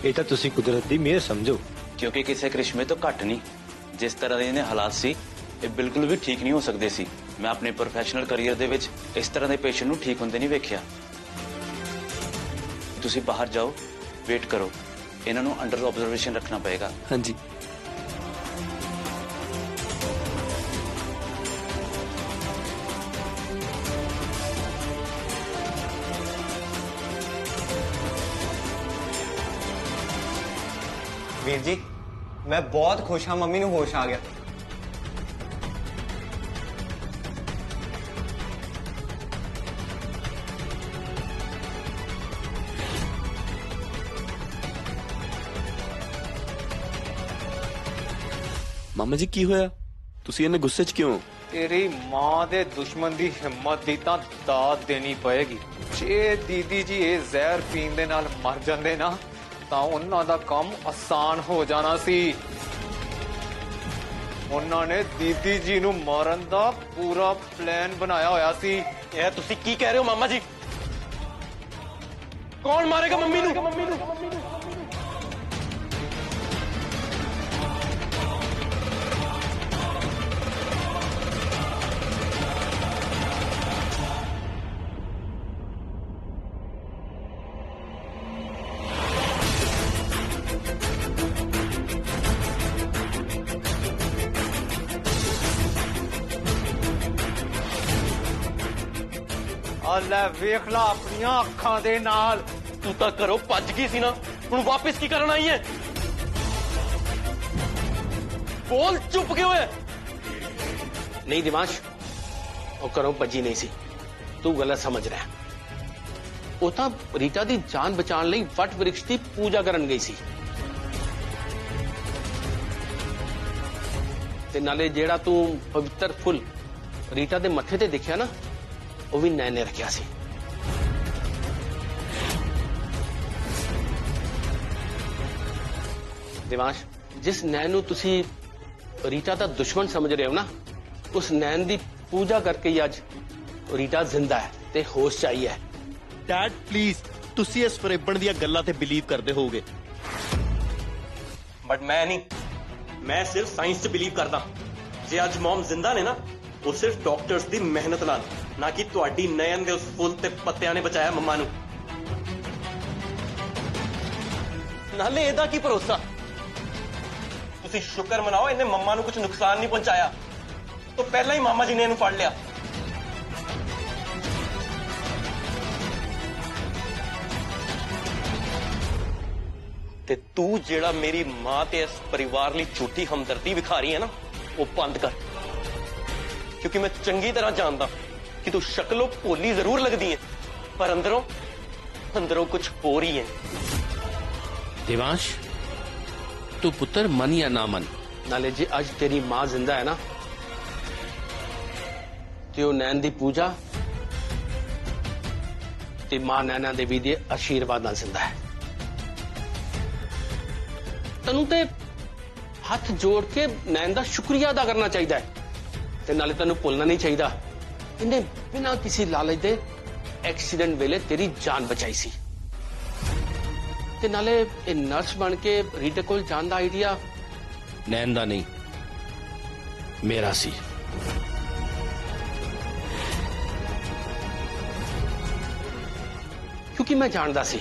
ये तो तुसी कुदरत दी मेहर समझो। क्योंकि किसी करिश्मे तो घट नहीं। जिस तरह ਦੇ ਇਹਨੇ ਹਾਲਾਤ ਸੀ ਇਹ ਬਿਲਕੁਲ ਵੀ ਠੀਕ ਨਹੀਂ ਹੋ ਸਕਦੇ ਸੀ। ਮੈਂ ਆਪਣੇ ਪ੍ਰੋਫੈਸ਼ਨਲ ਕੈਰੀਅਰ ਦੇ ਵਿੱਚ ਇਸ ਤਰ੍ਹਾਂ ਦੇ ਪੇਸ਼ੈਂਟ ਨੂੰ ਠੀਕ ਹੁੰਦੇ ਨਹੀਂ ਵੇਖਿਆ। ਤੁਸੀਂ ਬਾਹਰ ਜਾਓ, ਵੇਟ ਕਰੋ, ਇਹਨਾਂ ਨੂੰ ਅੰਡਰ ਆਬਜ਼ਰਵੇਸ਼ਨ ਰੱਖਣਾ ਪਏਗਾ। ਹਾਂਜੀ। वीर जी मैं बहुत खुश हाँ, मम्मी नूं होश आ गया। मामा जी की होया? तुसी इन्ने गुस्से च क्यों? तेरी मां दे दुश्मन दी हिम्मत दी तां दाद देनी पएगी। जे दीदी जी ये जहर पीण दे नाल मर जांदे ना ਤਾਂ ਉਹਨਾਂ ਦਾ ਕੰਮ ਆਸਾਨ ਹੋ ਜਾਣਾ ਸੀ। ਉਹਨਾਂ ਨੇ ਦੀਦੀ ਜੀ ਨੂੰ ਮਾਰਨ ਦਾ ਪੂਰਾ ਪਲਾਨ ਬਣਾਇਆ ਹੋਇਆ ਸੀ। ਇਹ ਤੁਸੀਂ ਕੀ ਕਹਿ ਰਹੇ ਹੋ ਮਾਮਾ ਜੀ? ਕੌਣ ਮਾਰੇਗਾ ਮੰਮੀ ਨੂੰ? ਲੈ ਵੇਖ ਲਾ ਆਪਣੀਆਂ ਅੱਖਾਂ ਦੇ ਨਾਲ। ਤੂੰ ਤਾਂ ਘਰੋਂ ਭੱਜ ਗਈ ਸੀ ਨਾ, ਹੁਣ ਵਾਪਸ ਕੀ ਕਰਨ ਆਈ ਹੈ? ਬੋਲ, ਚੁੱਪ ਕਿਉਂ ਹੈ? ਨਹੀਂ ਦਿਵਾਂਸ਼, ਉਹ ਘਰੋਂ ਭੱਜੀ ਨਹੀਂ ਸੀ, ਤੂੰ ਗਲਤ ਸਮਝ ਰਿਹਾ। ਉਹ ਤਾਂ ਰੀਟਾ ਦੀ ਜਾਨ ਬਚਾਉਣ ਲਈ ਵਟ ਵ੍ਰਿਕਸ਼ ਦੀ ਪੂਜਾ ਕਰਨ ਗਈ ਸੀ। ਤੇ ਨਾਲੇ ਜਿਹੜਾ ਤੂੰ ਪਵਿੱਤਰ ਫੁੱਲ ਰੀਟਾ ਦੇ ਮੱਥੇ ਤੇ ਦੇਖਿਆ ਨਾ, ਉਹ ਵੀ ਨੈਣ ਨੇ ਰੱਖਿਆ ਸੀ। ਦਿਵਾਂਸ਼, ਜਿਸ ਨੈਣ ਨੂੰ ਤੁਸੀਂ ਰੀਟਾ ਦਾ ਦੁਸ਼ਮਣ ਸਮਝ ਰਹੇ ਹੋ ਨਾ, ਉਸ ਨੈਣ ਦੀ ਪੂਜਾ ਕਰਕੇ ਹੀ ਅੱਜ ਰੀਟਾ ਜ਼ਿੰਦਾ ਹੈ ਤੇ ਹੋਸ਼ 'ਚ ਆਈ ਹੈ। ਡੈਡ ਪਲੀਜ਼, ਤੁਸੀਂ ਇਸ ਫਰੇਬਣ ਦੀਆਂ ਗੱਲਾਂ ਤੇ ਬਿਲੀਵ ਕਰਦੇ ਹੋਗੇ, ਬਟ ਮੈਂ ਨਹੀਂ। ਮੈਂ ਸਿਰਫ ਸਾਇੰਸ 'ਚ ਬਿਲੀਵ ਕਰਦਾ। ਜੇ ਅੱਜ ਮਮ ਜ਼ਿੰਦਾ ਨੇ ਨਾ, ਉਹ ਸਿਰਫ ਡਾਕਟਰਸ ਦੀ ਮਿਹਨਤ ਨਾਲ, ਨਾ ਕਿ ਤੁਹਾਡੀ ਨयन ਦੇ ਉਸ ਫੁੱਲ ਤੇ ਪੱਤਿਆਂ ਨੇ ਬਚਾਇਆ ਮੰਮਾ ਨੂੰ। ਨਾਲੇ ਇਹਦਾ ਕੀ ਭਰੋਸਾ? ਤੁਸੀਂ ਸ਼ੁਕਰ ਮਨਾਓ, ਇਹਨੇ ਮੰਮਾ ਨੂੰ ਕੁਝ ਨੁਕਸਾਨ ਨਹੀਂ ਪਹੁੰਚਾਇਆ। ਤੋਂ ਪਹਿਲਾਂ ਹੀ ਮਾਮਾ ਜੀ ਨੇ ਇਹਨੂੰ ਫੜ ਲਿਆ। ਤੇ ਤੂੰ ਜਿਹੜਾ ਮੇਰੀ ਮਾਂ ਤੇ ਇਸ ਪਰਿਵਾਰ ਲਈ ਝੂਠੀ ਹਮਦਰਦੀ ਵਿਖਾ ਰਹੀ ਹੈ ਨਾ, ਉਹ ਬੰਦ ਕਰ। ਕਿਉਂਕਿ ਮੈਂ ਚੰਗੀ ਤਰ੍ਹਾਂ ਜਾਣਦਾ कि तू शक्लों भोली जरूर लगती है, पर अंदरों कुछ हो रही है। देवांश, तू पुत्र मन या ना मन, नाले जे आज तेरी मां जिंदा है ना, तो नैन दी पूजा ते मां नैना देवी दे आशीर्वाद नाल जिंदा है। तैनूं ते हाथ जोड़ के नैन दा शुक्रिया अदा करना चाहिए, ते नाले तैनूं भुलना नहीं चाहिए इन्हें बिना किसी लालच दे एक्सीडेंट वेले तेरी जान बचाई सी। ते नाले ए नर्स बन के रीटा कोल जान दा आइडिया नैन दा नहीं, मेरा सी। क्योंकि मैं जानदा सी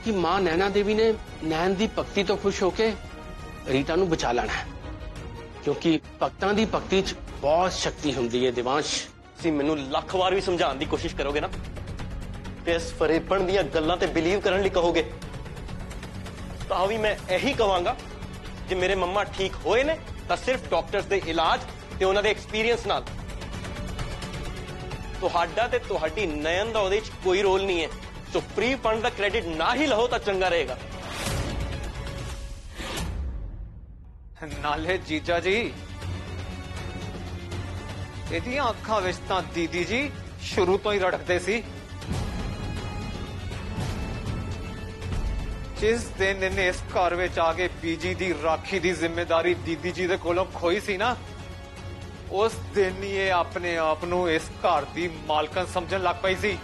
कि मां नैना देवी ने नैन दी भक्ति तो खुश होके रीटा नू बचा लेना है, क्योंकि भक्तां दी भक्ति च बहुत शक्ति हुंदी है। दिवांश, ਤੁਸੀਂ ਮੈਨੂੰ ਲੱਖ ਵਾਰ ਵੀ ਸਮਝਾਉਣ ਦੀ ਕੋਸ਼ਿਸ਼ ਕਰੋਗੇ ਨਾ, ਤੇ ਇਸ ਫਰੇਬਣ ਦੀਆਂ ਗੱਲਾਂ ਤੇ ਬਿਲੀਵ ਕਰਨ ਲਈ ਕਹੋਗੇ, ਤਾਂ ਵੀ ਮੈਂ ਇਹੀ ਕਹਾਂਗਾ ਕਿ ਮੇਰੇ ਮੰਮਾ ਠੀਕ ਹੋਏ ਨੇ ਤਾਂ ਸਿਰਫ ਡਾਕਟਰਸ ਦੇ ਇਲਾਜ ਤੇ ਉਹਨਾਂ ਦੇ ਐਕਸਪੀਰੀਅੰਸ ਨਾਲ। ਤੁਹਾਡਾ ਤੇ ਤੁਹਾਡੀ ਨयन ਦਾ ਉਹਦੇ ਵਿੱਚ ਕੋਈ ਰੋਲ ਨਹੀਂ ਹੈ। ਸੋ ਪ੍ਰੀ ਫੰਡ ਦਾ ਕ੍ਰੈਡਿਟ ਨਾ ਹੀ ਲਓ ਤਾਂ ਚੰਗਾ ਰਹੇਗਾ। ਨਾਲੇ ਜੀਜਾ ਜੀ, ਇਹਦੀਆਂ ਅੱਖਾਂ ਵਿੱਚ ਤਾਂ ਦੀਦੀ ਜੀ ਸ਼ੁਰੂ ਤੋਂ ਹੀ ਰੜਕਦੇ ਸੀ। ਜਿਸ ਦਿਨ ਇਹਨੇ ਇਸ ਘਰ ਵਿੱਚ ਆ ਕੇ ਬੀਜੀ ਦੀ ਰਾਖੀ ਦੀ ਜ਼ਿੰਮੇਵਾਰੀ ਦੀਦੀ ਜੀ ਦੇ ਕੋਲੋਂ ਖੋਈ ਸੀ ਨਾ, ਉਸ ਦਿਨ ਹੀ ਇਹ ਆਪਣੇ ਆਪ ਨੂੰ ਇਸ ਘਰ ਦੀ ਮਾਲਕਨ ਸਮਝਣ ਲੱਗ ਪਈ ਸੀ।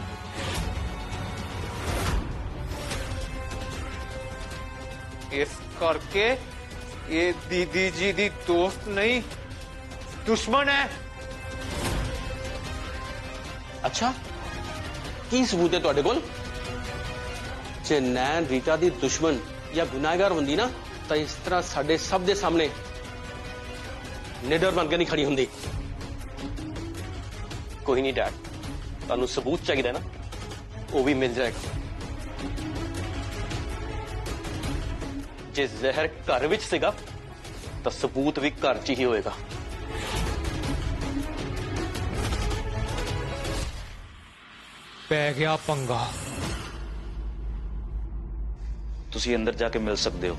इस करके ये दीदी जी दी दोस्त नहीं दुश्मन है। ਅੱਛਾ ਕੀ ਸਬੂਤ ਹੈ ਤੁਹਾਡੇ ਕੋਲ? ਜੇ ਨੈਣ ਰੀਟਾ ਦੀ ਦੁਸ਼ਮਣ ਜਾਂ ਗੁਨਾਹਗਾਰ ਹੁੰਦੀ ਨਾ ਤਾਂ ਇਸ ਤਰ੍ਹਾਂ ਸਾਡੇ ਸਭ ਦੇ ਸਾਹਮਣੇ ਨਿਡਰ ਬਣ ਕੇ ਨਹੀਂ ਖੜੀ ਹੁੰਦੀ। ਕੋਈ ਨਹੀਂ ਡੈਡ, ਤੁਹਾਨੂੰ ਸਬੂਤ ਚਾਹੀਦਾ ਨਾ, ਉਹ ਵੀ ਮਿਲ ਜਾਏਗਾ। ਜੇ ਜ਼ਹਿਰ ਘਰ ਵਿੱਚ ਸੀਗਾ ਤਾਂ ਸਬੂਤ ਵੀ ਘਰ 'ਚ ਹੀ ਹੋਏਗਾ। पै गया पंगा। ਤੁਸੀਂ ਅੰਦਰ ਜਾ ਕੇ ਮਿਲ ਸਕਦੇ ਹੋ।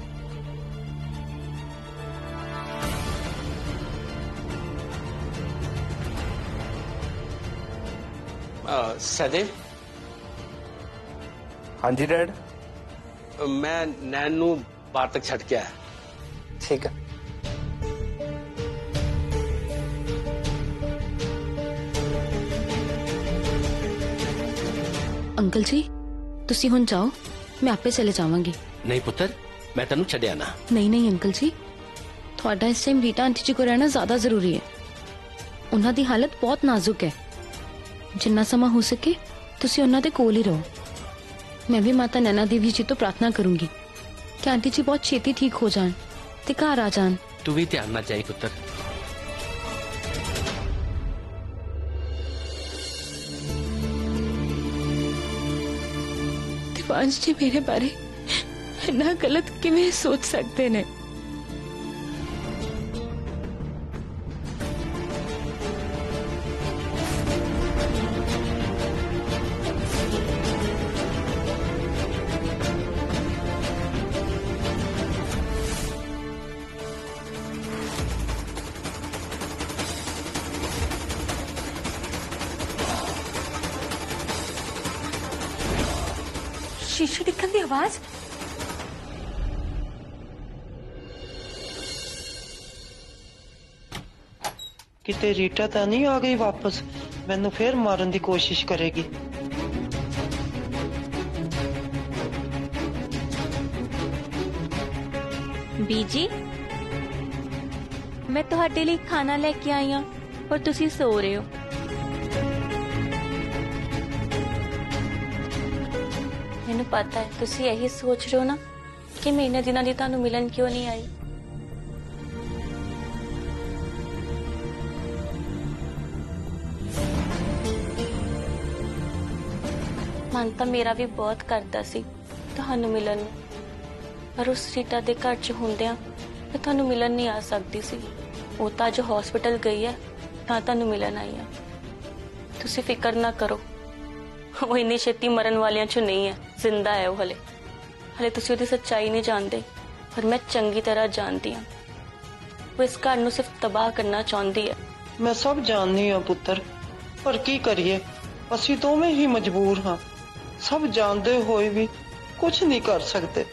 ਸਹਿਦੇਵ, ਹਾਂਜੀ ਡੈਡ। ਮੈਂ ਨੈਣ ਨੂੰ ਬਾਹਰ ਤੱਕ ਛੱਡ ਕੇ ਆਇਆ। ਠੀਕ है। ਅੰਕਲ ਜੀ ਤੁਸੀਂ ਹੁਣ ਜਾਓ, ਮੈਂ ਆਪੇ ਚਲੇ ਜਾਵਾਂਗੀ। ਨਹੀਂ ਪੁੱਤਰ, ਮੈਂ ਤੈਨੂੰ ਛੱਡਿਆ ਨਾ। ਨਹੀਂ ਨਹੀਂ ਅੰਕਲ ਜੀ, ਤੁਹਾਡਾ ਇਸ ਟਾਈਮ ਰੀਟਾ ਆਂਟੀ ਜੀ ਕੋਲ ਰਹਿਣਾ ਜ਼ਿਆਦਾ ਜ਼ਰੂਰੀ ਹੈ। ਉਹਨਾਂ ਦੀ ਹਾਲਤ ਬਹੁਤ ਨਾਜ਼ੁਕ ਹੈ। ਜਿੰਨਾ ਸਮਾਂ ਹੋ ਸਕੇ ਤੁਸੀਂ ਉਹਨਾਂ ਦੇ ਕੋਲ ਹੀ ਰਹੋ। ਮੈਂ ਵੀ ਮਾਤਾ ਨੈਣਾ ਦੇਵੀ ਜੀ ਤੋਂ ਪ੍ਰਾਰਥਨਾ ਕਰੂੰਗੀ ਕਿ ਆਂਟੀ ਜੀ ਬਹੁਤ ਛੇਤੀ ਠੀਕ ਹੋ ਜਾਣ ਤੇ ਘਰ ਆ ਜਾਣ। ਤੂੰ ਵੀ ਧਿਆਨ ਨਾਲ ਜਾਈ ਪੁੱਤਰ। ਦਿਵਾਂਸ਼ ਜੀ ਮੇਰੇ ਬਾਰੇ ਇੰਨਾ ਗਲਤ ਕਿਵੇਂ ਸੋਚ ਸਕਦੇ ਨੇ? शीशे डिक्कन की आवाज। किते रीटा तो नहीं आ गई वापस, मैनू फिर मारन की कोशिश करेगी। बीजी, मैं तुहाडे लिए खाना लेके आई हाँ और तुसी सो रहे हो। मैनू पता है तुसी यही सोच रहे हो ना कि मैं इन्ने दिनों दी तुहानू मिलन क्यों नहीं आई। मन तो मेरा भी बहुत करता सी तुहानू मिलन नू, पर उस रीटा दे घर च हुंदियां मैं तुहानू मिलन नहीं आ सकती सी। वो तो अज हॉस्पिटल गई है तां तुहानू मिलन आई है। तुसी फिक्र ना करो, वो इन्नी छेती मरन वालियां चों नहीं है, जिंदा है वो। हले हले तुसी उसदी सच्चाई नहीं जानते, पर मैं चंगी तरह जानती हूँ। वो इस घर नू सिर्फ तबाह करना चाहती है। मैं सब जाननी हाँ पुत्र, पर की करिए, असी दोवें ही मजबूर हाँ। सब जानते हुए भी कुछ नहीं कर सकते।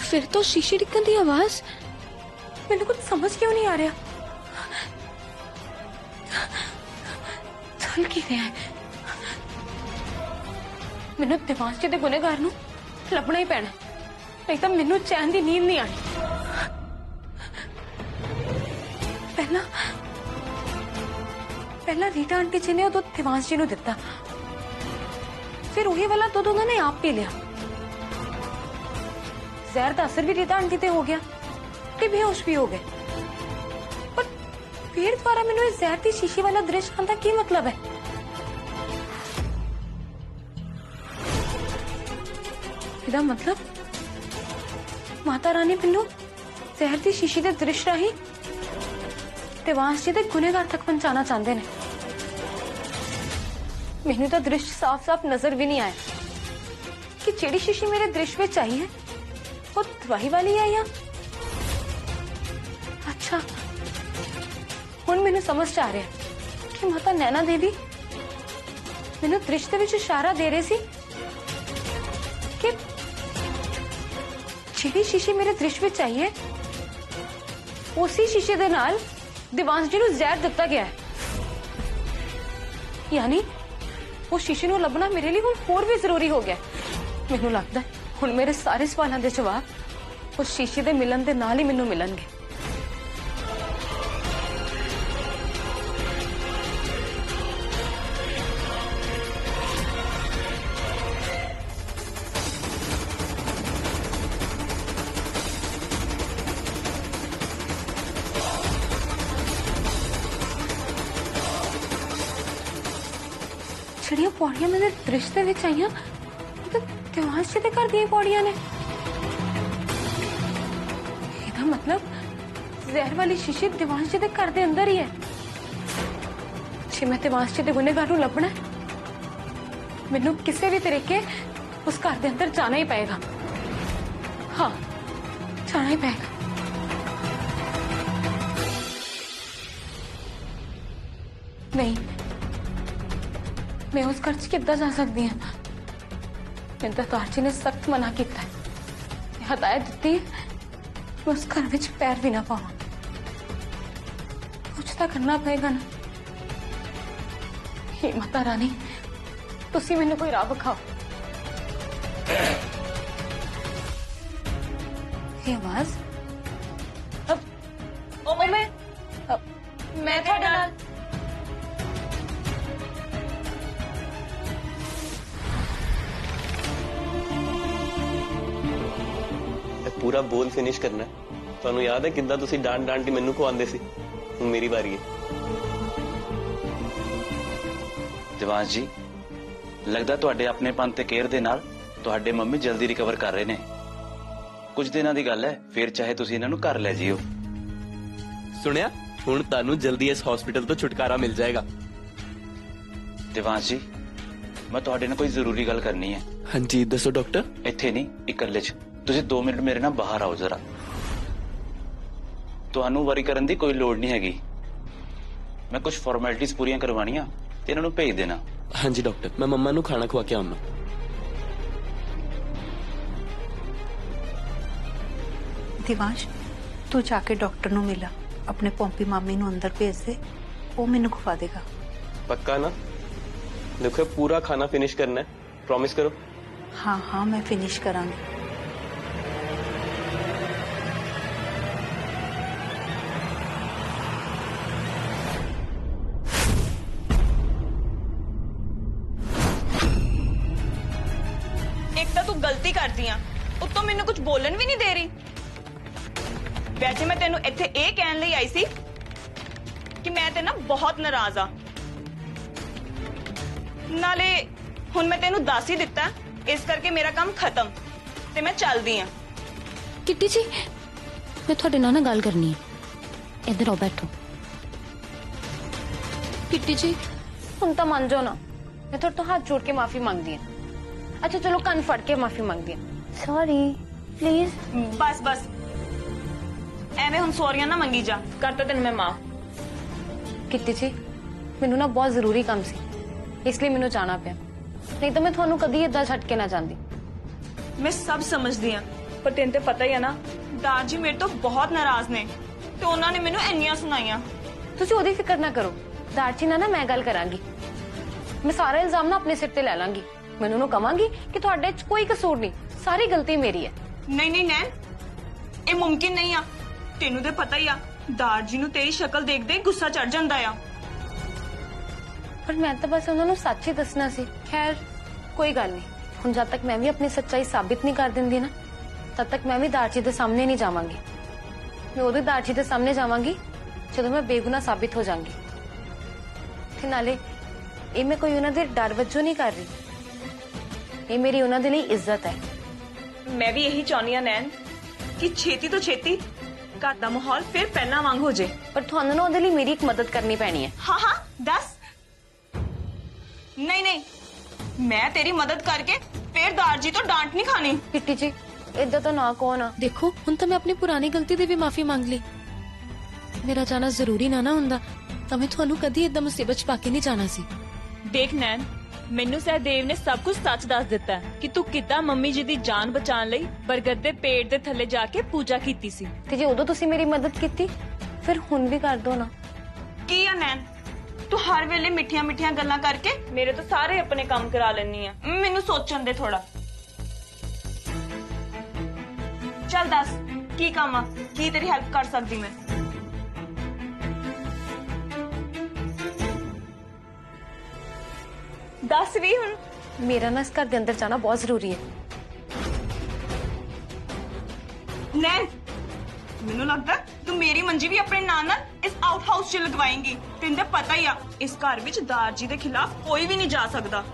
फिर तो शीशे डिक्कन की आवाज। मैंने कुछ समझ क्यों नहीं आ रहा? चल की रहा है? मैनू दिवांश जी दे गुनेगार नू लभना ही पैना, नहीं तो मैनू चैन की नींद नहीं आनी। पहला रीटा आंटी जी ने दुध दिवांश जी नू दिता, फिर वही वाला दुध उन्होंने आप पी लिया। जहर का असर भी रीटा आंटी ते हो गया ते बेहोश भी हो गए। पर फिर दोबारा मैनू इस जहर की शीशी वाला दृश्य आंदा की मतलब है? इहदा मतलब माता रानी मैनू जहर की शीशी के दृश्य राही दिवांश जी दे गुनेगार तक पहुंचाना चाहते हैं। मैनू तो दृश्य साफ साफ नजर भी नहीं आया कि जेड़ी शीशी मेरे दृश्य में चाहिए वो दवाई वाली है या। अच्छा, हुण मैनू समझ आ रहा है कि माता नैना देवी मैनू दृश्य दे विच इशारा दे रहे सी कि जेड़ी शीशी मेरे दृश्य में चाहिए उसी शीशे दे नाल दिवांश जी नू जहर दिता गया है। यानी वो शीशे ਨੂੰ ਲੱਭਣਾ ਮੇਰੇ ਲਈ ਹੁਣ ਹੋਰ ਵੀ ਜ਼ਰੂਰੀ ਹੋ ਗਿਆ। ਮੈਨੂੰ ਲੱਗਦਾ ਹੁਣ ਮੇਰੇ ਸਾਰੇ ਸਵਾਲਾਂ ਦੇ ਜਵਾਬ ਉਸ ਸ਼ੀਸ਼ੇ ਦੇ ਮਿਲਣ ਦੇ ਨਾਲ ਹੀ ਮੈਨੂੰ ਮਿਲਣਗੇ। ਜਿਹੜੀਆਂ ਪੌੜੀਆਂ ਮੇਰੇ ਦ੍ਰਿਸ਼ ਦੇ ਵਿੱਚ ਆਈਆਂ ਉਹ ਦਿਵਾਂਸ਼ ਜੀ ਦੇ ਘਰ ਦੀਆਂ ਪੌੜੀਆਂ ਨੇ। ਇਹਦਾ ਮਤਲਬ ਜ਼ਹਿਰ ਵਾਲੀ ਸ਼ੀਸ਼ੀ ਦਿਵਾਂਸ਼ ਜੀ ਦੇ ਘਰ ਦੇ ਅੰਦਰ ਹੀ ਹੈ। ਜੇ ਮੈਂ ਦਿਵਾਂਸ਼ ਜੀ ਦੇ ਗੁਨੇਗਾਰ ਨੂੰ ਲੱਭਣਾ ਮੈਨੂੰ ਕਿਸੇ ਵੀ ਤਰੀਕੇ ਉਸ ਘਰ ਦੇ ਅੰਦਰ ਜਾਣਾ ਹੀ ਪਏਗਾ। ਹਾਂ, ਜਾਣਾ ਹੀ ਪਏਗਾ। ਨਹੀਂ, मैं उस घर च किद्दां जा सकती हाँ? मैंने दादार जी ने सख्त मना किया, हदायत दी मैं उस घर में पैर भी ना पावां। कुछ तो करना पड़ेगा ना। हे माता रानी, तुसी मैनू कोई राह विखाओ। ये आवाज मैं थोड़े नाल पूरा बोल फिनिश करना है। ਤੁਹਾਨੂੰ याद है ਕਿੱਦਾਂ ਤੁਸੀਂ ਡਾਂਟ ਕੇ ਮੈਨੂੰ ਖਵਾਉਂਦੇ ਸੀ? ਹੁਣ ਮੇਰੀ ਵਾਰੀ ਹੈ। ਦਿਵਾਂਸ਼ ਜੀ, ਲੱਗਦਾ ਤੁਹਾਡੇ ਆਪਣੇਪਨ ਤੇ ਕੇਅਰ ਦੇ ਨਾਲ ਤੁਹਾਡੇ ਮੰਮੀ ਜਲਦੀ ਰਿਕਵਰ ਕਰ ਰਹੇ ਨੇ। ਕੁਝ ਦਿਨਾਂ ਦੀ ਗੱਲ ਹੈ, ਫਿਰ ਚਾਹੇ ਤੁਸੀਂ ਇਹਨਾਂ ਨੂੰ ਘਰ ਲੈ ਜਿਓ। ਸੁਣਿਆ? ਹੁਣ ਤੁਹਾਨੂੰ ਜਲਦੀ ਇਸ ਹਸਪੀਟਲ ਤੋਂ ਛੁਟਕਾਰਾ ਮਿਲ ਜਾਏਗਾ। ਦਿਵਾਂਸ਼ ਜੀ, ਮੈਂ ਤੁਹਾਡੇ ਨਾਲ ਕੋਈ ਜ਼ਰੂਰੀ ਗੱਲ ਕਰਨੀ ਹੈ। ਹਾਂਜੀ ਦੱਸੋ ਡਾਕਟਰ। ਇੱਥੇ ਨਹੀਂ, ਇਕੱਲੇ 'ਚ। ਤੁਸੀਂ 2 ਮਿੰਟ ਮੇਰੇ ਨਾਲ ਬਾਹਰ ਆਓ ਜ਼ਰਾ। ਤੁਹਾਨੂੰ ਵਰੀ ਕਰਨ ਦੀ ਕੋਈ ਲੋੜ ਨਹੀਂ ਹੈਗੀ। ਮੈਂ ਕੁਝ ਫਾਰਮੈਲਿਟੀਜ਼ ਪੂਰੀਆਂ ਕਰਵਾਉਣੀਆਂ ਤੇ ਇਹਨਾਂ ਨੂੰ ਭੇਜ ਦੇਣਾ। ਹਾਂਜੀ ਡਾਕਟਰ, ਮੈਂ ਮੰਮਾ ਨੂੰ ਖਾਣਾ ਖਵਾ ਕੇ ਆਉਣਾ। ਦਿਵਾਂਸ਼, ਤੂੰ ਜਾ ਕੇ ਡਾਕਟਰ ਨੂੰ ਮਿਲਾ, ਆਪਣੇ ਪੌਂਪੀ ਮਾਮੀ ਨੂੰ ਅੰਦਰ ਭੇਜ ਦੇ, ਉਹ ਮੈਨੂੰ ਖਵਾ ਦੇਗਾ। पक्का ना? देखो पूरा खाना फिनिश करना है, प्रॉमिस करो। हाँ हाँ, मैं फिनिश करांगी। एक तो तू गलती करती आ, उत्तों मैनू कुछ बोलन भी नहीं दे रही। वैसे मैं तेनू इत्थे ये कहन लई आई सी कि मैं ते ना बहुत नाराज आ। नाले हुण मैं तेनू दस ही दिता, इस करके मेरा काम खत्म ते मैं चलदी आ। किट्टी जी, मैं थोड़े नाल ना गल करनी है, इधर आओ बैठो। किट्टी जी, हुण तां मान जाओ ना, मैं थोड़े तो हाथ जोड़ के माफी मांगदी हां। अच्छा चलो, कान फड़ के माफी मांगदी हां। Sorry please. बस बस, एवें हुण सॉरीआं ना मंगी जा, करता तेन मैं माफ। किट्टी जी, मैनू ना बहुत जरूरी काम सी, इसलिए मैनू जाना पिया, नहीं तो मैं थानू कदी इदां छड्ड के ना जांदी। मैं सब समझदी हां, पर तेन ते पता ही है ना, दार जी मेरे तो बहुत नाराज ने ते उन्हां ने मैनू इन्नियां सुनाइयां। तुसीं ओहदी फिक्र ना करो, दारची ना मैं गल करांगी। मैं सारा इल्जाम ना अपने सिर ते ले लांगी। मैं उन्होंने कहांगी कि तुहाडे च कोई कसूर नहीं, सारी गलती मेरी है। नहीं नहीं नैन, ये मुमकिन नहीं आ। तेनू ते पता ही आ, दार जी नू तेरी शक्ल देखदे गुस्सा चढ़ जांदा आ। पर मैं तो बस उन्होंने सच ही दसना सी। खैर कोई गल नहीं, हुण जब तक मैं भी अपनी सच्चाई साबित नहीं कर दिंदी ना, तब तक मैं भी दारची दे सामने नहीं जावांगी। मैं उदों दारची दे सामने जावांगी जदों मैं बेगुनाह साबित हो जाऊंगी। ते नाले ये मैं कोई उन्हां दे डर वजों नहीं कर रही, ये मेरी उन्हां दे लई इज्जत है। मैं भी यही चाहनी आ नैन कि छेती तो छेती घर दा माहौल फिर पहला वांग हो जाए। पर तुहानू ना उहदे लई मेरी एक मदद करनी पैनी है। हाँ हाँ दस। नहीं नहीं, मैं तेरी मदद करके फिर दार जी तो डांट नहीं खानी। किट्टी जी, इदा तो ना कहो ना। देखो हुण तो मैं अपनी पुरानी गलती दी भी माफी मांग ली। मेरा जाना जरूरी ना हुंदा तां मैं तुहानू कदी इदा मुसीबत च पाके नहीं जाना सी। देख नैन, मैनू सहदेव ने सब कुछ सच दस दिता है कि तू किद्दां मम्मी जी दी जान बचाने लई बरगद दे पेड़ दे थल्ले जाके पूजा कीती सी। ते जे उदों तुसी मेरी मदद कीती, फिर हुण भी कर दो ना। की आ नैन, ਤੂੰ ਹਰ ਵੇਲੇ ਮਿੱਠੀਆਂ ਮਿੱਠੀਆਂ ਗੱਲਾਂ ਕਰਕੇ ਮੇਰੇ ਤੋਂ ਸਾਰੇ ਆਪਣੇ ਕੰਮ ਕਰਾ ਲੈਣੀ ਆ। ਮੈਨੂੰ ਸੋਚਣ ਦੇ ਥੋੜਾ। ਚੱਲ ਦੱਸ ਕੀ ਕੰਮ ਆ, ਕੀ ਤੇਰੀ ਹੈਲਪ ਕਰ ਸਕਦੀ ਮੈਂ? ਦੱਸ ਵੀ ਹੁਣ। ਮੇਰਾ ਨਾ ਇਸ ਘਰ ਦੇ ਅੰਦਰ ਜਾਣਾ ਬਹੁਤ ਜ਼ਰੂਰੀ ਹੈ। ਨੈਣ, ਮੈਨੂੰ ਲੱਗਦਾ ਤੂੰ ਮੇਰੀ ਮੰਜੀ ਵੀ ਆਪਣੇ ਨਾਂ ਨਾਲ ਇਸ ਆਊਟ ਹਾਊਸ 'ਚ ਲਗਵਾਏਂਗੀ। ਤੈਨੂੰ ਤਾਂ ਪਤਾ ਹੀ ਆ ਇਸ ਘਰ ਵਿੱਚ ਦਾਰਜੀ ਦੇ ਖਿਲਾਫ ਕੋਈ ਵੀ ਨਹੀਂ ਜਾ ਸਕਦਾ।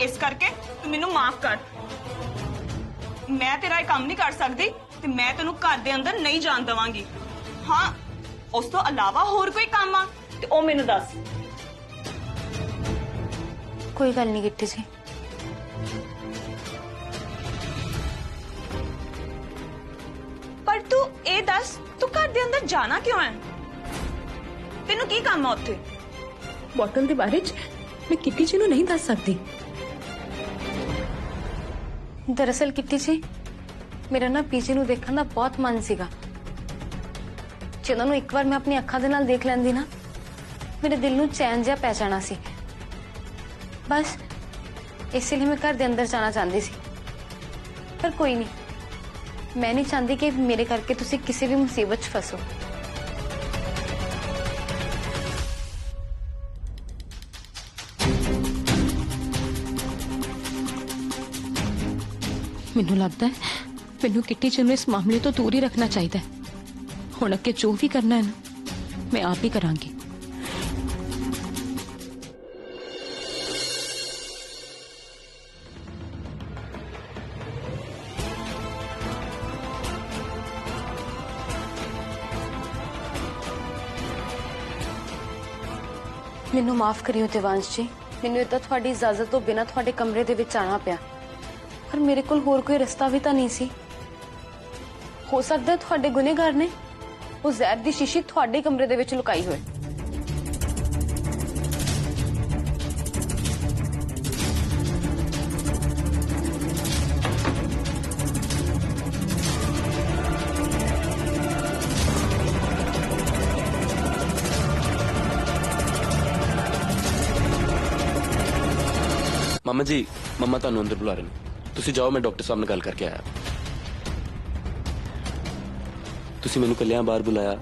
ਇਸ ਕਰਕੇ ਤੂੰ ਮੈਨੂੰ ਮਾਫ ਕਰ। ਮੈਂ ਤੇਰਾ ਇਹ ਕੰਮ ਨਹੀਂ ਕਰ ਸਕਦੀ ਤੇ ਮੈਂ ਤੈਨੂੰ ਘਰ ਦੇ ਅੰਦਰ ਨਹੀਂ ਜਾਣ ਦੇਵਾਂਗੀ। ਹਾਂ, ਉਸ ਤੋਂ ਇਲਾਵਾ ਹੋਰ ਕੋਈ ਕੰਮ ਆ ਤੇ ਉਹ ਮੈਨੂੰ ਦੱਸ। ਕੋਈ ਗੱਲ ਨਹੀਂ ਗਿੱਟੀ ਜੀ। ਪਰ ਤੂੰ ਇਹ ਦੱਸ, ਤੂੰ ਘਰ ਦੇ ਅੰਦਰ ਜਾਣਾ ਕਿਉਂ ਹੈ? ਤੈਨੂੰ ਕੀ ਕੰਮ ਆ ਉੱਥੇ? ਬੋਟਲ ਦੇ ਬਾਰੇ ਚ ਮੈਂ ਕਿੱਟੀ ਜੀ ਨੂੰ ਨਹੀਂ ਦੱਸ ਸਕਦੀ। ਦਰਅਸਲ ਕਿੱਟੀ ਜੀ, ਮੇਰਾ ਨਾ ਪੀਜੀ ਨੂੰ ਦੇਖਣ ਦਾ ਬਹੁਤ ਮਨ ਸੀਗਾ। ਜਦੋਂ ਨੂੰ ਇੱਕ ਵਾਰ ਮੈਂ ਆਪਣੀ ਅੱਖਾਂ ਦੇ ਨਾਲ ਦੇਖ ਲੈਂਦੀ ਨਾ, ਮੇਰੇ ਦਿਲ ਨੂੰ ਚੈਨ ਜਿਹਾ ਪੈ ਜਾਣਾ ਸੀ। ਬਸ ਇਸੇ ਲਈ ਮੈਂ ਘਰ ਦੇ ਅੰਦਰ ਜਾਣਾ ਚਾਹੁੰਦੀ ਸੀ। ਪਰ ਕੋਈ ਨਹੀਂ, ਮੈਂ ਨਹੀਂ ਚਾਹੁੰਦੀ ਕਿ ਮੇਰੇ ਕਰਕੇ ਤੁਸੀਂ ਕਿਸੇ ਵੀ ਮੁਸੀਬਤ 'ਚ ਫਸੋ। ਮੈਨੂੰ ਲੱਗਦਾ ਹੈ ਮੈਨੂੰ ਕਿੱਟੀ ਜੀ ਨੂੰ ਇਸ ਮਾਮਲੇ ਤੋਂ ਦੂਰ ਹੀ ਰੱਖਣਾ ਚਾਹੀਦਾ ਹੈ। ਹੁਣ ਅੱਗੇ ਜੋ ਵੀ ਕਰਨਾ ਹੈ ਨਾ, ਮੈਂ ਆਪ ਹੀ ਕਰਾਂਗੀ। ਮੈਨੂੰ ਮਾਫ ਕਰਿਓ ਦੇਵਾਂਸ਼ ਜੀ, ਮੈਨੂੰ ਇਦਾਂ ਤੁਹਾਡੀ ਇਜਾਜ਼ਤ ਤੋਂ ਬਿਨਾਂ ਤੁਹਾਡੇ ਕਮਰੇ ਦੇ ਵਿੱਚ ਆਣਾ ਪਿਆ। ਪਰ ਮੇਰੇ ਕੋਲ ਹੋਰ ਕੋਈ ਰਸਤਾ ਵੀ ਤਾਂ ਨਹੀਂ ਸੀ। ਹੋ ਸਕਦਾ ਹੈ ਤੁਹਾਡੇ ਗੁਨੇਗਾਰ ਨੇ ਉਹ ਜ਼ਹਿਰ ਦੀ ਸ਼ੀਸ਼ੀ ਤੁਹਾਡੇ ਕਮਰੇ ਦੇ ਵਿੱਚ ਲੁਕਾਈ ਹੋਏ। ਮਾਮਾ ਜੀ, ਮੰਮਾ ਤੁਹਾਨੂੰ ਅੰਦਰ ਬੁਲਾ ਰਹੇ ਨੇ। ਤੁਸੀਂ ਜਾਓ, ਮੈਂ ਡਾਕਟਰ ਸਾਹਿਬ ਨਾਲ ਗੱਲ ਕਰਕੇ ਆਇਆ। ਤੁਸੀਂ ਮੈਨੂੰ ਕੱਲਿਆਂ ਬਾਹਰ ਬੁਲਾਇਆ,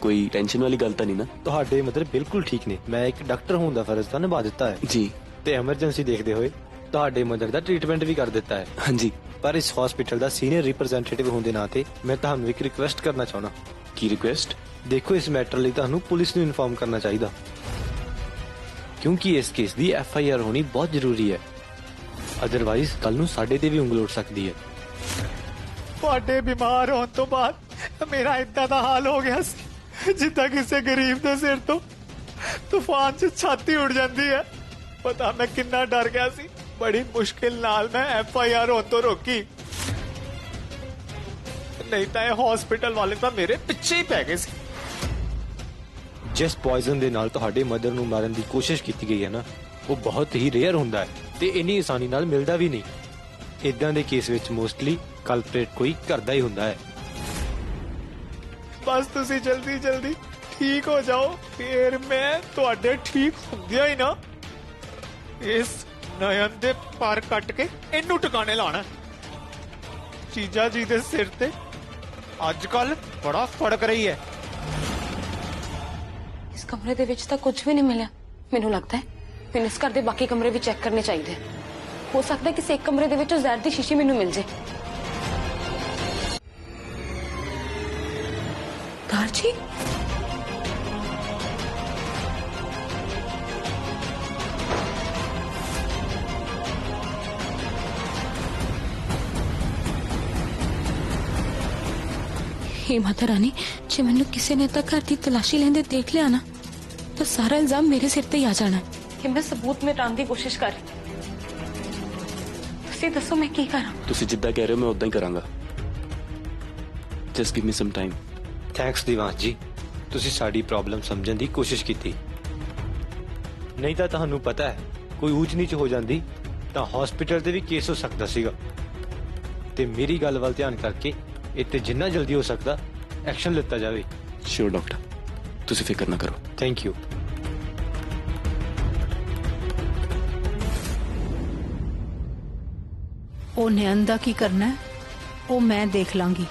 ਕੋਈ ਟੈਨਸ਼ਨ ਵਾਲੀ ਗੱਲ ਤਾਂ ਨਹੀਂ ਨਾ? ਤੁਹਾਡੇ ਮਦਰ ਬਿਲਕੁਲ ਠੀਕ ਨੇ। ਮੈਂ ਇੱਕ ਡਾਕਟਰ ਹੋਣ ਦਾ ਫਰਜ਼ ਤਾਂ ਨਿਭਾ ਦਿੱਤਾ ਹੈ ਜੀ, ਤੇ ਐਮਰਜੈਂਸੀ ਦੇਖਦੇ ਹੋਏ ਤੁਹਾਡੇ ਮਦਰ ਦਾ ਟ੍ਰੀਟਮੈਂਟ ਵੀ ਕਰ ਦਿੱਤਾ ਹੈ। ਹਾਂਜੀ। ਪਰ ਇਸ ਹਸਪੀਟਲ ਦਾ ਸੀਨੀਅਰ ਰਿਪਰੈਜ਼ੈਂਟੇਟਿਵ ਹੋਣ ਦੇ ਨਾਤੇ ਮੈਂ ਤੁਹਾਨੂੰ ਇੱਕ ਰਿਕੁਐਸਟ ਕਰਨਾ ਚਾਹੁੰਦਾ। ਕੀ ਰਿਕੁਐਸਟ? ਦੇਖੋ, ਇਸ ਮੈਟਰ ਲਈ ਤੁਹਾਨੂੰ ਪੁਲਿਸ ਨੂੰ ਇਨਫਾਰਮ ਕਰਨਾ ਚਾਹੀਦਾ, ਕਿਉਂਕਿ ਇਸ ਕੇਸ ਦੀ FIR ਹੋਣੀ ਬਹੁਤ ਜ਼ਰੂਰੀ ਹੈ। ਅਦਰਵਾਈਜ਼ ਕੱਲ ਨੂੰ ਸਾਡੇ ਤੇ ਵੀ ਉਂਗਲ ਉੱਠ ਸਕਦੀ ਹੈ। ਤੁਹਾਡੇ ਬਿਮਾਰ ਹੋਣ ਤੋਂ ਬਾਅਦ ਮੇਰਾ ਇਦਾਂ ਦਾ ਹਾਲ ਹੋ ਗਿਆ ਸੀ ਜਿੱਦਾਂ ਕਿਸੇ ਗਰੀਬ ਦੇ ਸਿਰ ਤੋਂ ਤੂਫਾਨ 'ਚ ਛਾਤੀ ਉੱਡ ਜਾਂਦੀ ਹੈ। ਪਤਾ ਮੈਂ ਕਿੰਨਾ ਡਰ ਗਿਆ ਸੀ। ਬੜੀ ਮੁਸ਼ਕਿਲ ਨਾਲ ਮੈਂ FIR ਹੋਣ ਤੋਂ ਰੋਕੀ, ਨਹੀਂ ਤਾਂ ਇਹ ਹਸਪੀਟਲ ਵਾਲੇ ਤਾਂ ਮੇਰੇ ਪਿੱਛੇ ਹੀ ਪੈ ਗਏ ਸੀ। ਜਿਸ ਪੋਇਜ਼ਨ ਦੇ ਨਾਲ ਤੁਹਾਡੇ ਮਦਰ ਨੂੰ ਮਾਰਨ ਦੀ ਕੋਸ਼ਿਸ਼ ਕੀਤੀ ਗਈ ਹੈ ਨਾ, ਉਹ ਬਹੁਤ ਹੀ ਰੇਅਰ ਹੁੰਦਾ ਹੈ ਤੇ ਇੰਨੀ ਆਸਾਨੀ ਨਾਲ ਮਿਲਦਾ ਵੀ ਨਹੀਂ। ਇਦਾਂ ਦੇ ਕੇਸ ਵਿੱਚ ਮੋਸਟਲੀ ਕਲਪਰੇਟ ਕੋਈ ਕਰਦਾ ਹੀ ਹੁੰਦਾ ਹੈ। ਬਸ ਤੁਸੀਂ ਜਲਦੀ ਜਲਦੀ ਠੀਕ ਹੋ ਜਾਓ, ਫਿਰ ਮੈਂ ਤੁਹਾਡੇ ਠੀਕ ਹੁੰਦਿਆਂ ਹੀ ਨਾ ਇਸ ਨਯਨ ਦੇ ਪਰ ਕੱਟ ਕੇ ਇਹਨੂੰ ਟਿਕਾਣੇ ਲਾਣਾ। ਜੀਜਾ ਜੀ ਦੇ ਸਿਰ ਤੇ ਅੱਜ ਕੱਲ ਬੜਾ ਫੜਕ ਰਹੀ ਹੈ। ਇਸ ਕਮਰੇ ਦੇ ਵਿੱਚ ਤਾਂ ਕੁਝ ਵੀ ਨਹੀਂ ਮਿਲਿਆ। ਮੈਨੂੰ ਲੱਗਦਾ ਹੈ ਮੈਨੂੰ ਇਸ ਘਰ ਦੇ ਬਾਕੀ ਕਮਰੇ ਵੀ ਚੈੱਕ ਕਰਨੇ ਚਾਹੀਦੇ। ਹੋ ਸਕਦਾ ਹੈ ਕਿਸੇ ਇੱਕ ਕਮਰੇ ਦੇ ਵਿੱਚੋਂ ਜ਼ਹਿਰ ਦੀ ਸ਼ੀਸ਼ੀ ਮੈਨੂੰ ਮਿਲ ਜੇ। ਦਾਰਜੀ, हे माता रानी, जे मैनू किसी ने तक घर की तलाशी लेंदे देख लिया ना, तो सारा इल्जाम मेरे सिर ते ही आ जाना कि मैं सबूत मिटाने की कोशिश कर रही। तुसी दसो मैं की करा? ਤੁਸੀਂ ਜਿੱਦਾਂ ਕਹਿ ਰਹੇ ਹੋ ਮੈਂ ਉਦਾਂ ਹੀ ਕਰਾਂਗਾ। Just give me some time. Thanks Divansh ਜੀ, ਤੁਸੀਂ ਸਾਡੀ ਪ੍ਰੋਬਲਮ ਸਮਝਣ ਦੀ ਕੋਸ਼ਿਸ਼ ਕੀਤੀ। ਨਹੀਂ ਤਾਂ ਤੁਹਾਨੂੰ ਪਤਾ ਹੈ ਕੋਈ ਊਚ ਨੀਚ ਹੋ ਜਾਂਦੀ ਤਾਂ ਹਸਪੀਟਲ ਤੇ ਵੀ ਕੇਸ ਹੋ ਸਕਦਾ ਸੀਗਾ। ਤੇ ਮੇਰੀ ਗੱਲ ਵੱਲ ਧਿਆਨ ਕਰਕੇ ਇੱਥੇ ਜਿੰਨਾ ਜਲਦੀ ਹੋ ਸਕਦਾ ਐਕਸ਼ਨ ਲਿੱਤਾ ਜਾਵੇ। ਸ਼ੋਰ ਡਾਕਟਰ, ਤੁਸੀਂ ਫਿਕਰ ਨਾ ਕਰੋ। Thank you. ਉਹ ਨੈਣ ਦਾ ਕੀ ਕਰਨਾ ਹੈ ਉਹ ਮੈਂ ਦੇਖ ਲਾਂਗੀ।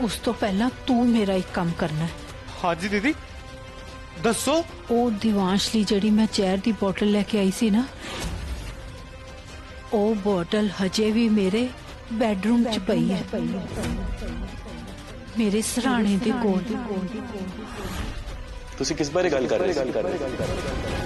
ਉਸ ਤੋਂ ਪਹਿਲਾਂ ਤੂੰ ਮੇਰਾ ਇੱਕ ਕੰਮ ਕਰਨਾ ਹੈ। ਹਾਂਜੀ ਦੀਦੀ ਦੱਸੋ। ਉਹ ਦਿਵਾਂਸ਼ ਲਈ ਜਿਹੜੀ ਮੈਂ ਜ਼ਹਿਰ ਦੀ ਬੋਤਲ ਲੈ ਕੇ ਆਈ ਸੀ ਨਾ, ਉਹ ਬੋਤਲ ਹਜੇ ਵੀ ਮੇਰੇ ਬੈੱਡਰੂਮ 'ਚ ਪਈ ਹੈ, ਮੇਰੇ ਸਿਰਹਾਣੇ ਦੇ ਕੋਲ। ਤੁਸੀਂ ਕਿਸ ਬਾਰੇ ਗੱਲ ਕਰ ਰਹੇ ਹੋ?